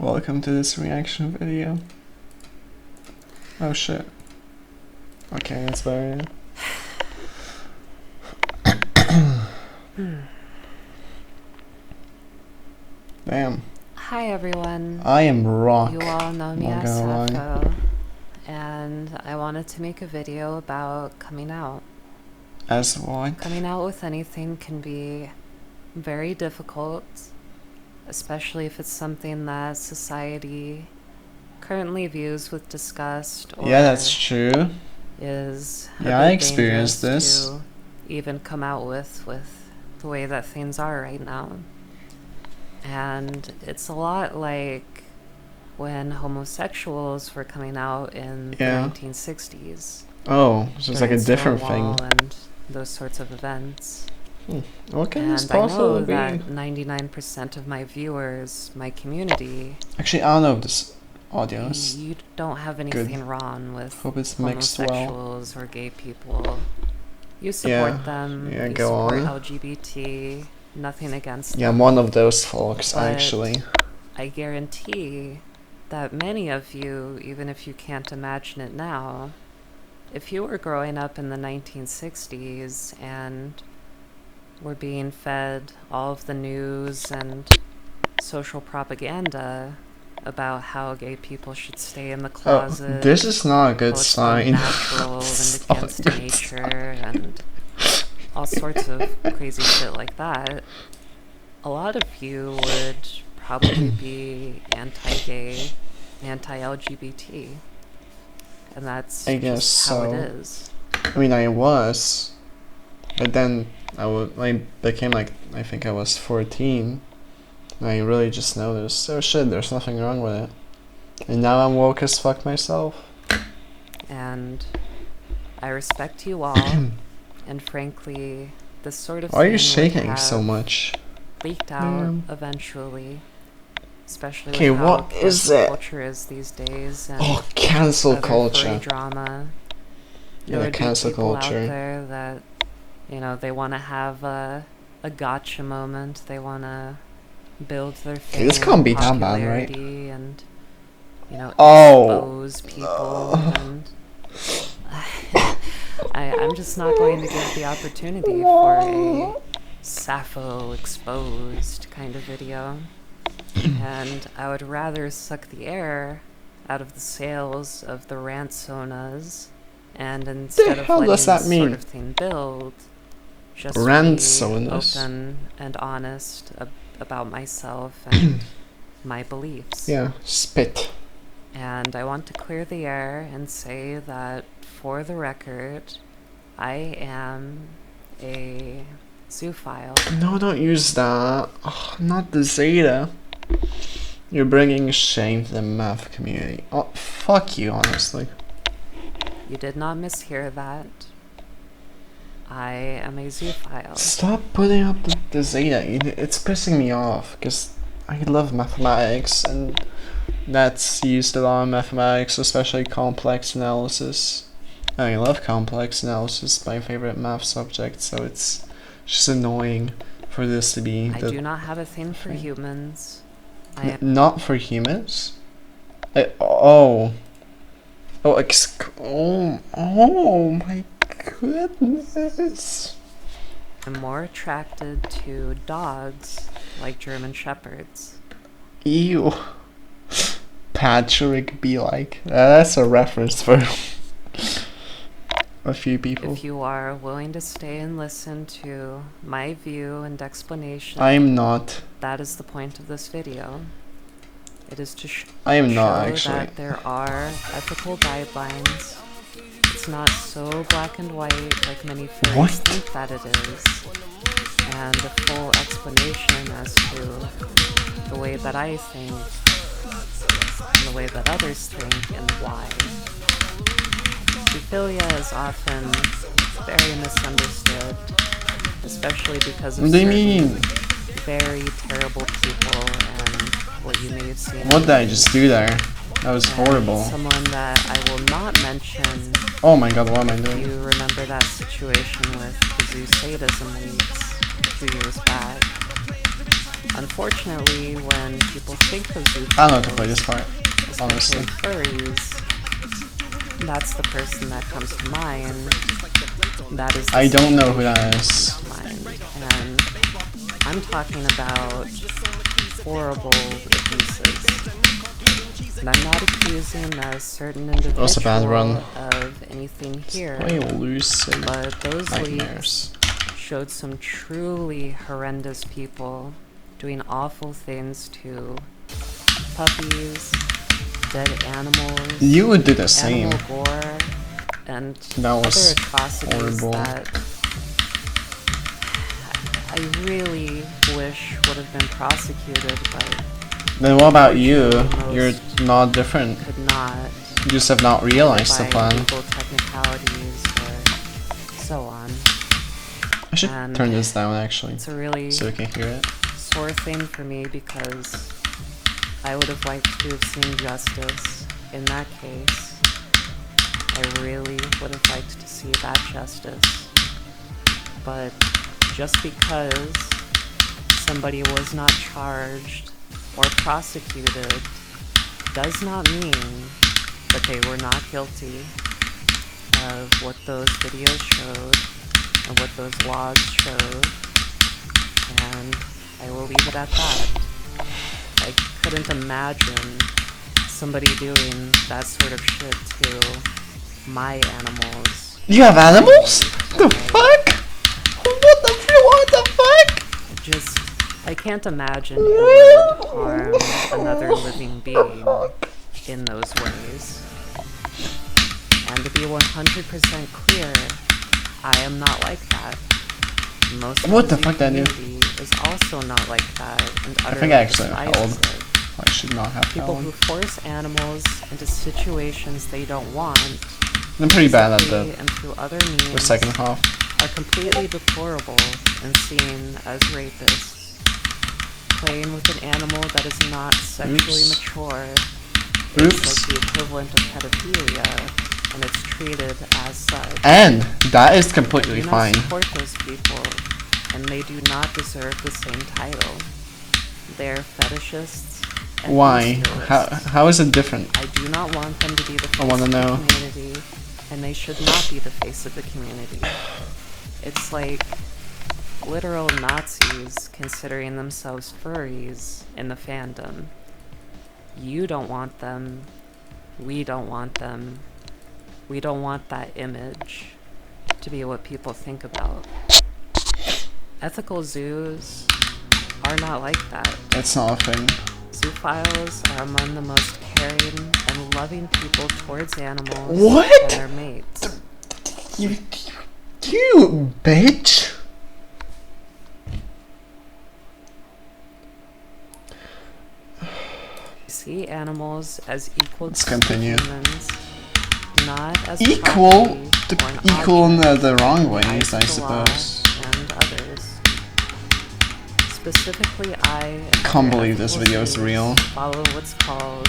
Welcome to this reaction video. Oh shit. Okay, that's better. Damn. Hi everyone. I am rock. You all know me as Sappho, and I wanted to make a video about coming out. As what? Coming out with anything can be very difficult, especially if it's something that society currently views with disgust or yeah, that's true. is I experienced this. to even come out with the way that things are right now. And it's a lot like when homosexuals were coming out in the 1960s. Oh, so it's like a different thing. And those sorts of events. What can this And possibly be? I know that 99% of my viewers, my community... Actually, I don't know if this audio is you don't have anything wrong with Hope it's mixed well. homosexuals or gay people. You support them, you support LGBT, nothing against them. Yeah, I'm one of those folks, But actually. I guarantee that many of you, even if you can't imagine it now, if you were growing up in the 1960s and were being fed all of the news and social propaganda about how gay people should stay in the closet. This is not a good sign. Natural and against nature and all sorts of crazy shit like that. A lot of you would probably be anti-gay, anti-LGBT. And that's just how it is. I mean, I was, but then I became like, I think I was 14. And I really just noticed, oh shit, there's nothing wrong with it. And now I'm woke as fuck myself. And I respect you all. And frankly, this sort of thing Why are you shaking so much? Leaked out eventually. Especially with how what is it? Culture is these days. And cancel culture. Drama. Yeah, cancel culture. Out there that, you know, they want to have a gotcha moment. They want to build their fame, this can't be that bad, right? And, you know, expose people. And I'm just not going to give the opportunity for a Sappho exposed kind of video. And I would rather suck the air out of the sails of the rantsonas, and instead of letting this sort of thing build, just be open and honest about myself and my beliefs. Yeah, spit. And I want to clear the air and say that, for the record, I am a zoophile. No, don't use that. Oh, not the Zeta. You're bringing shame to the math community. Oh, fuck you, honestly. You did not mishear that. I am a zoophile. Stop putting up the Zeta. It's pissing me off, because I love mathematics, and that's used a lot in mathematics, especially complex analysis. I love complex analysis, my favorite math subject, so it's just annoying for this to be I do not have a thing for humans. Not for humans? Oh my goodness. I'm more attracted to dogs, like German Shepherds. Ew. Patrick be like. That's a reference for a few people. If you are willing to stay and listen to my view and explanation, I'm not. That is the point of this video. It is to show that there are ethical guidelines. It's not so black and white like many fans think that it is. And a full explanation as to the way that I think, and the way that others think, and why. Zoophilia is often very misunderstood, especially because of very terrible people and what you may have seen. What did I just do there? That was horrible. Someone that I will not mention. Oh my god, what am I doing? You remember that situation with the zoo sadism leaks a few years back. Unfortunately, when people think of zoophiles, I don't know how to play this part, especially honestly. furries, that's the person that comes to mind. That is the I don't know who that situation is. that comes to mind. And I'm talking about horrible abuses. And I'm not accusing a certain That was a bad run. individual of anything here, Play lucid but those nightmares. leaks showed some truly horrendous people doing awful things to puppies, dead animals, You would do the same. animal gore, and That was other atrocities horrible. that I really wish would have been prosecuted, but Then what about you? Most You're not different. could not You just have not realized the by plan. legal technicalities or so on. I should And turn this down actually, It's a really so we can hear it. sore thing for me because I would have liked to have seen justice in that case. I really would have liked to see that justice. But just because somebody was not charged or prosecuted does not mean that they were not guilty of what those videos showed and what those laws showed. And I will leave it at that. I couldn't imagine somebody doing that sort of shit to my animals. You have animals? The fuck? What the fuck? I can't imagine who would harm another living being in those ways. And to be 100% clear, I am not like that. Most What of the fuck, Daniel? community is also not like that and I utterly think I actually despises held. it. I should not have People who held. force animals into situations they don't want, I'm pretty bad at physically and through other the means, second half. are completely deplorable and seen as rapists. Playing with an animal that is not sexually Oops. mature is Oops. like the equivalent of pedophilia, and it's treated as such. And that is I completely do not fine. support those people, and they do not deserve the same title. They're fetishists and Why? bestialists. How is it different? I do not want them to be the face I wanna of know. the community, and they should not be the face of the community. It's like literal Nazis considering themselves furries in the fandom. You don't want them. We don't want them. We don't want that image to be what people think about. Ethical zoos are not like that. It's not a thing. Zoophiles are among the most caring and loving people towards animals What? and their mates. You bitch! See animals as equal Let's to continue. humans, not as Equal? property or an Equal in object the wrong in the ways, I eyes of the law suppose. and others. Specifically, I Can't believe this video is real. follow what's called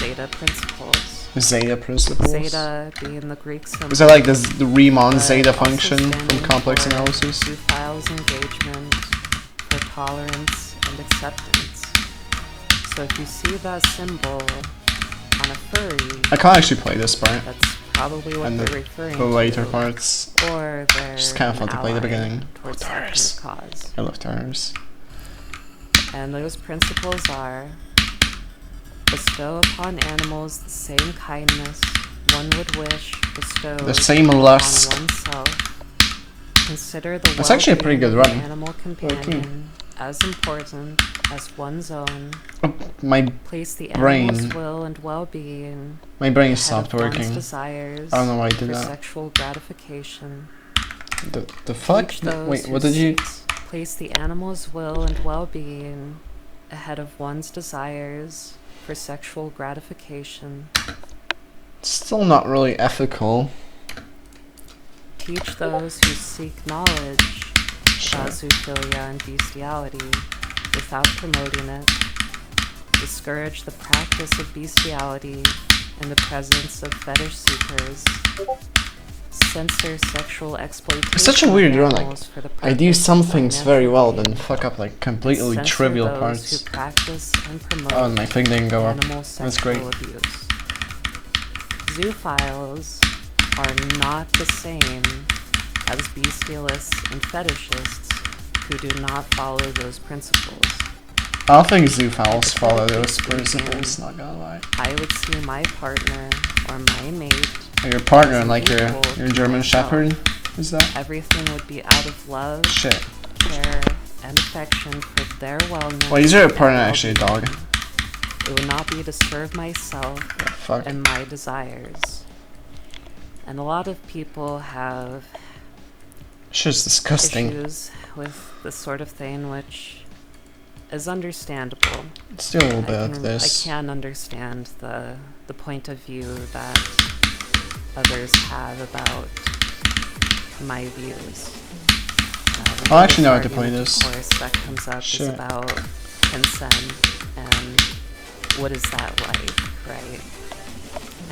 Zeta principles. Zeta principles? Zeta being the Greek symbol. Is that like the Riemann but zeta also function from standing complex for analysis? Zoophiles' engagement, for tolerance and acceptance. So if you see that symbol on a furry, I can't actually play this part. that's probably what And they're referring the later to. parts. Or they're Just kind of fun an to play the ally beginning. towards Oh, that kind Taurus. of cause. I love Taurus. And those principles are: bestow upon animals the same kindness one would wish bestowed The same upon lust. oneself. Consider the That's actually a pretty good well-being of run. the animal companion as important as one's own. Oh, my Place the brain. animal's will and well-being my brain ahead stopped of one's working. desires I don't know why I for did that. sexual gratification. The fuck? Teach those Wait, who what did you? place the animal's will and well-being ahead of one's desires for sexual gratification. Still not really ethical. Teach those who seek knowledge Sure. about zoophilia and bestiality without promoting it. Discourage the practice of bestiality in the presence of fetish seekers. censor sexual exploitation. It's such a weird of run. animals Like, for the I do purpose some of things very financial well, gain, then fuck up like completely censor trivial those parts. who practice and promote Oh, and my thing didn't go up. animal That's great. sexual abuse. Zoophiles are not the same as bestialists and fetishists who do not follow those principles. I don't think zoophiles follow those principles, not gonna lie. I would see my partner or my mate. Your partner, as like your equal to German myself. Shepherd, is that? Everything would be out of love, Shit. care, and affection for their wellness. Well, is your and partner actually a dog? It would not be to serve myself Yeah, fuck. and my desires. And a lot of people have Shit's disgusting. issues with this sort of thing, which is understandable. Let's do a little bit of I this. can understand the point of view that others have about my views. I actually know how to biggest play argument, this. Of course, that comes up Shit. is about consent and what is that like, right?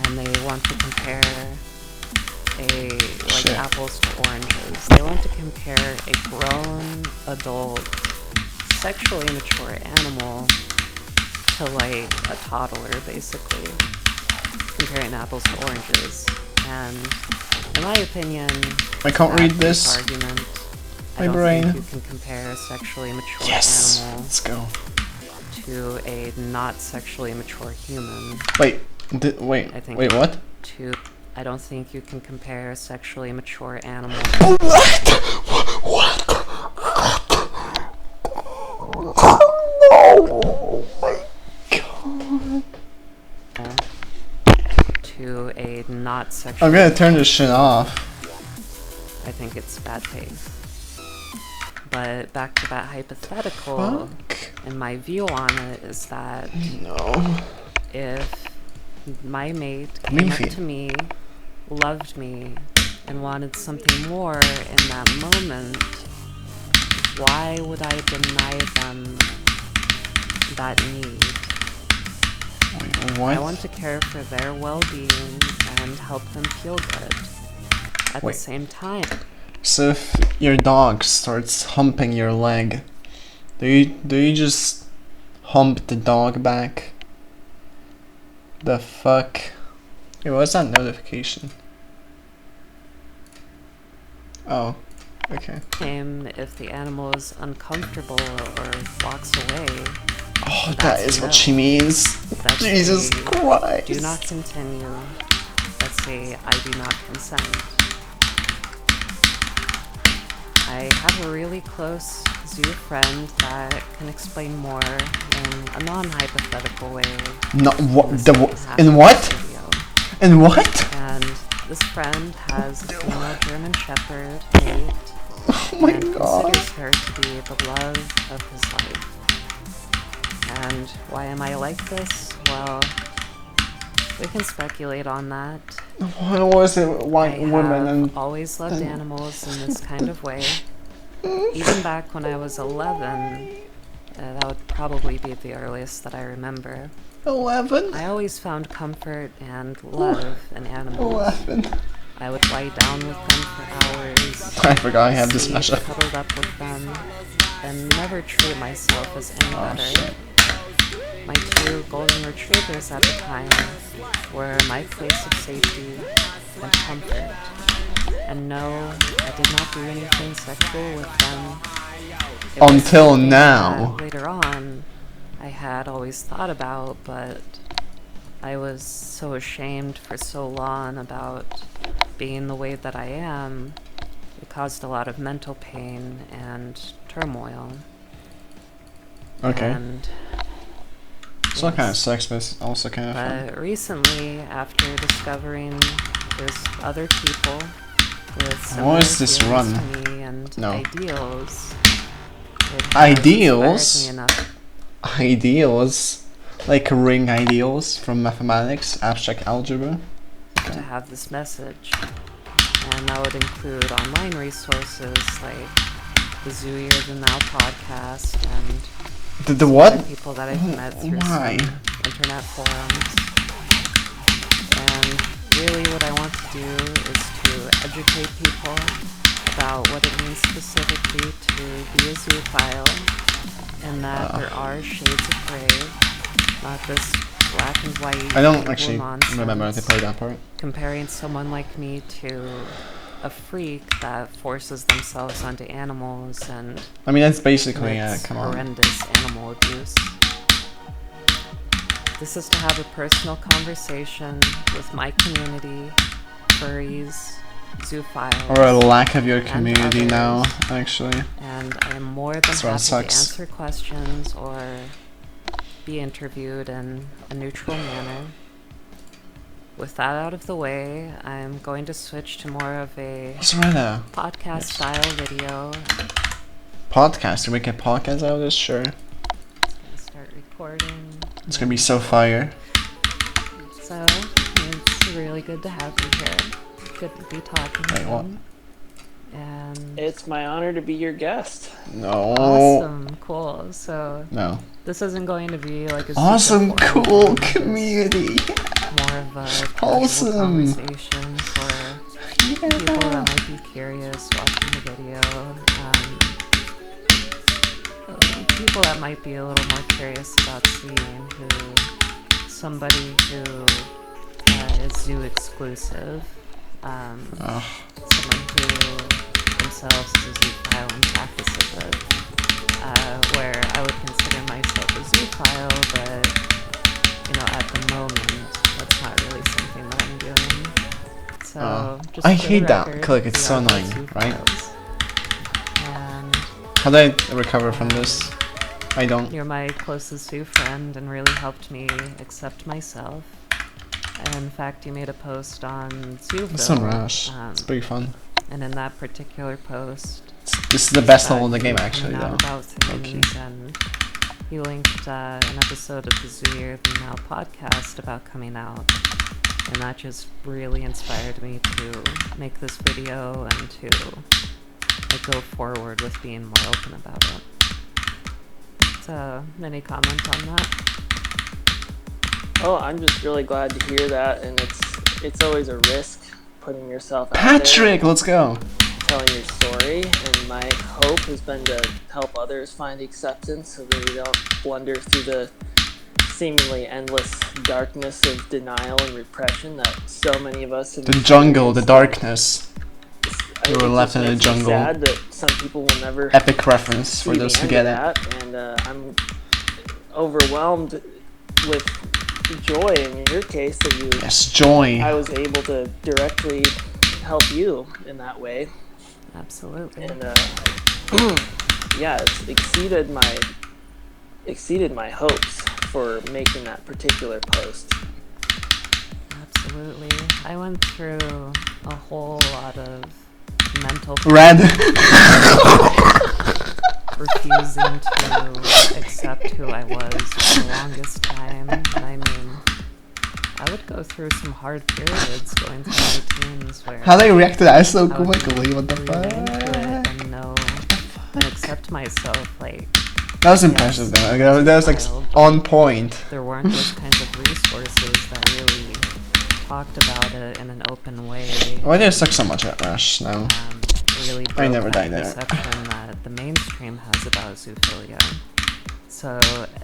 And they want to compare Shit. apples to oranges. They want to compare a grown adult sexually mature animal to like a toddler, basically, comparing apples to oranges. And in my opinion, I can't read this. argument. My I don't brain. think you can compare a sexually mature Yes! animal Let's go. to a not sexually mature human. Wait, I think wait, what? I don't think you can compare a sexually mature animal What? Oh my god. to a not sexually. I'm gonna turn this shit off. I think it's bad taste. But back to that hypothetical, Fuck. and my view on it is that No. if my mate Me came up feel. to me, loved me, and wanted something more in that moment, why would I deny them that need? Wait, what? I want to care for their well-being and help them feel good. At Wait. the same time, So if your dog starts humping your leg, do you just hump the dog back? The fuck? Hey, what's that notification? Oh, okay. if the animal is uncomfortable or walks away, Oh, that That's is what no. she means. that's Jesus a Christ. do not continue. Let's say I do not consent. I have a really close zoo friend that can explain more in a non-hypothetical way. No, what? in the The second half in of what? this video. In what? And this friend has a female German Shepherd mate Oh my and god. considers her to be the love of his life. And why am I like this? Well, we can speculate on that. Why was it white I woman have and always loved animals in this kind of way. Even back when I was 11, that would probably be the earliest that I remember. 11? I always found comfort and love in animals. 11. I would lie down with them for hours. I forgot I have this sleep mashup. cuddled up with them, and never treat myself as any Oh better. shit. My 2 golden retrievers at the time were my place of safety and comfort. And no, I did not do anything sexual with them. It was Until something now. that later on, I had always thought about, but I was so ashamed for so long about being the way that I am. It caused a lot of mental pain and turmoil. Okay. And So that kind of yes. sucks, but it's also kind of fun. But recently, after discovering there's other people with similar What is this feelings run? to me and No. ideals, it has Ideals? inspired me enough Ideals? Like ring ideals from mathematics, abstract algebra? to have this message. And that would include online resources like the Zooier Than Thou podcast and The some what? other people that I've met through Why? some internet forums. And really what I want to do is to to educate people about what it means specifically to be a zoophile, and that there are shades of gray, not this black and white. I don't evil actually nonsense, remember how to play that part. comparing someone like me to a freak that forces themselves onto animals and I mean, that's basically, commits come on. horrendous animal abuse. This is to have a personal conversation with my community, furries, zoophiles, Or a lack of your and community now, others. actually. And I am more than This one happy to sucks. answer questions or be interviewed in a neutral manner. With that out of the way, I'm going to switch to more of a What's right there? podcast style video. Podcast? Can we get podcasts out of this? Sure. Start recording. It's gonna be so fire. So, it's really good to have you here. Good to be talking Wait, what? again. And It's my honor to be your guest. No. awesome, cool. So No. this isn't going to be like a super Awesome, formal cool thing. It's community. more of a casual Awesome. conversation for people that Yeah. might be curious watching the video. People that might be a little more curious about seeing somebody who is zoo exclusive. Ugh. Someone who themselves is a zoophile and practices it. Where I would consider myself a zoophile, but at the moment, that's not really something that I'm doing. So, just I for the hate that record, click, it's we so are both annoying, right? zoophiles. And How do I recover from this? I don't. you're my closest zoo friend and really helped me accept myself. And in fact, you made a post on Zooville. It's on Rush. It's pretty fun. And in that particular post, This is the best level in the you game, were actually, coming though. out about things, and you linked an episode of the Zooier Than Now podcast about coming out. And that just really inspired me to make this video and to go forward with being more open about it. So, any comment on that? Oh, I'm just really glad to hear that, and it's always a risk putting yourself out Patrick, let's go. there, telling your story, and my hope has been to help others find acceptance so that we don't blunder through the seemingly endless darkness of denial and repression that so many of us have The jungle, the experienced. darkness. I We were think it left just in the makes me jungle. sad that some people will never Epic reference for see those the who end get of it. that, and I'm overwhelmed with joy in your case that Yes, joy. I was able to directly help you in that way, Absolutely. and yeah, it's exceeded my hopes for making that particular post. Absolutely. I went through a whole lot of mental Red. refusing to accept who I was for the longest time. And I mean, I would go through some hard periods going through my teens where How they react to that is so I would quickly. What the breathe into it fuck? and know and accept myself. Like, That was impressive, though. That was like on point. there weren't those kinds of resources that really talked about it in an open way. Why do I suck so much at Rush now? Really I broke never that died there. perception that the mainstream has about zoophilia. So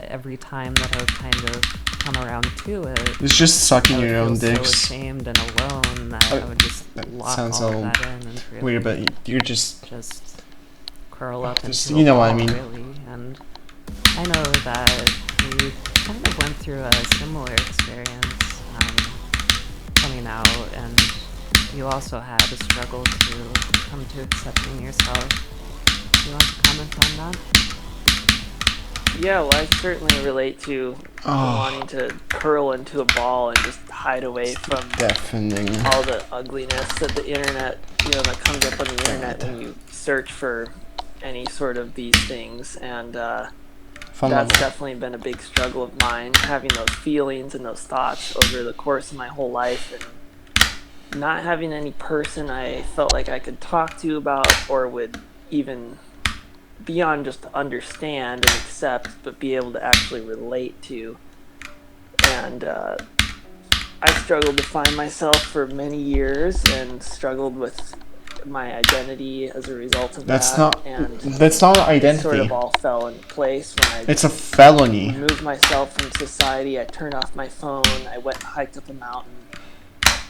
every time that I would kind of come around to it, It's just sucking I would your own feel so dicks. ashamed and alone that I would just That lock sounds all all of that in and really Weird, but you're just. just curl up Just- into you know a what I ball, mean. really. And I know that we kind of went through a similar experience coming out, and you also had a struggle to come to accepting yourself. Do you want to comment on that? Yeah, well, I certainly relate to Oh. wanting to curl into a ball and just hide away from Deafening. all the ugliness that the internet, that comes up on the internet when you search for any sort of these things, and Fun that's level. definitely been a big struggle of mine, having those feelings and those thoughts over the course of my whole life, and not having any person I felt like I could talk to about or would even beyond just understand and accept, but be able to actually relate to. And I struggled to find myself for many years and struggled with my identity as a result of That's that. not. And That's not it identity. sort of all fell in place when I It's a felony. removed myself from society. I turned off my phone. I went and hiked up a mountain,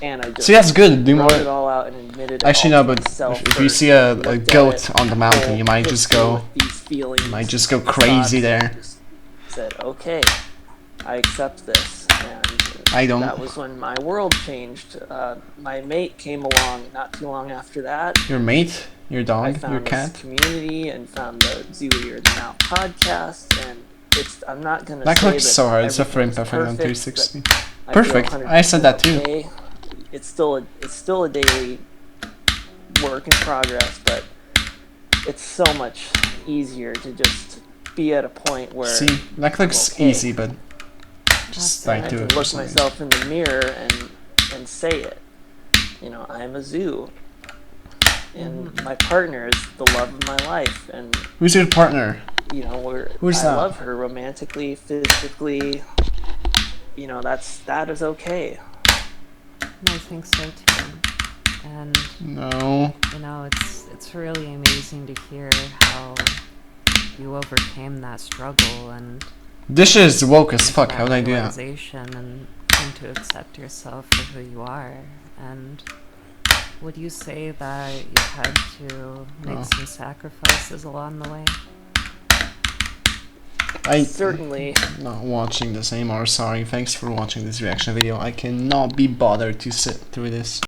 and I just See, that's good. Do wrote it more. all out and admitted it Actually, all no. to But myself if you first, see a looked at goat it, on the mountain, you might whole just history go. with these feelings, You might just go thoughts, crazy and there. just said, okay, I accept this. And I don't. that was when my world changed. My mate came along not too long after that. Your mate, your I dog, your found this cat. community and found the Zooier Now podcast, and I'm not gonna That say clicks that so hard. It's a frame everything's perfect on perfect, 360. but I Perfect. feel I said that too. 100% okay. It's still a daily work in progress, but it's so much easier to just be at a point where See, that clicks okay. easy, but just That's like I do can it for look some reason. myself in the mirror and say it. You know, I'm a zoo, and my partner is the love of my life, and Who's your partner? you know, Who's I that? love her romantically, physically. You know, that is okay. And I think so too. And No. you know, it's really amazing to hear how you overcame that struggle and This is woke as came to fuck. How would I do that? realization and came to accept yourself for who you are. And would you say that you had to make Oh. some sacrifices along the way? I Certainly. not watching this anymore. Sorry. Thanks for watching this reaction video. I cannot be bothered to sit through this.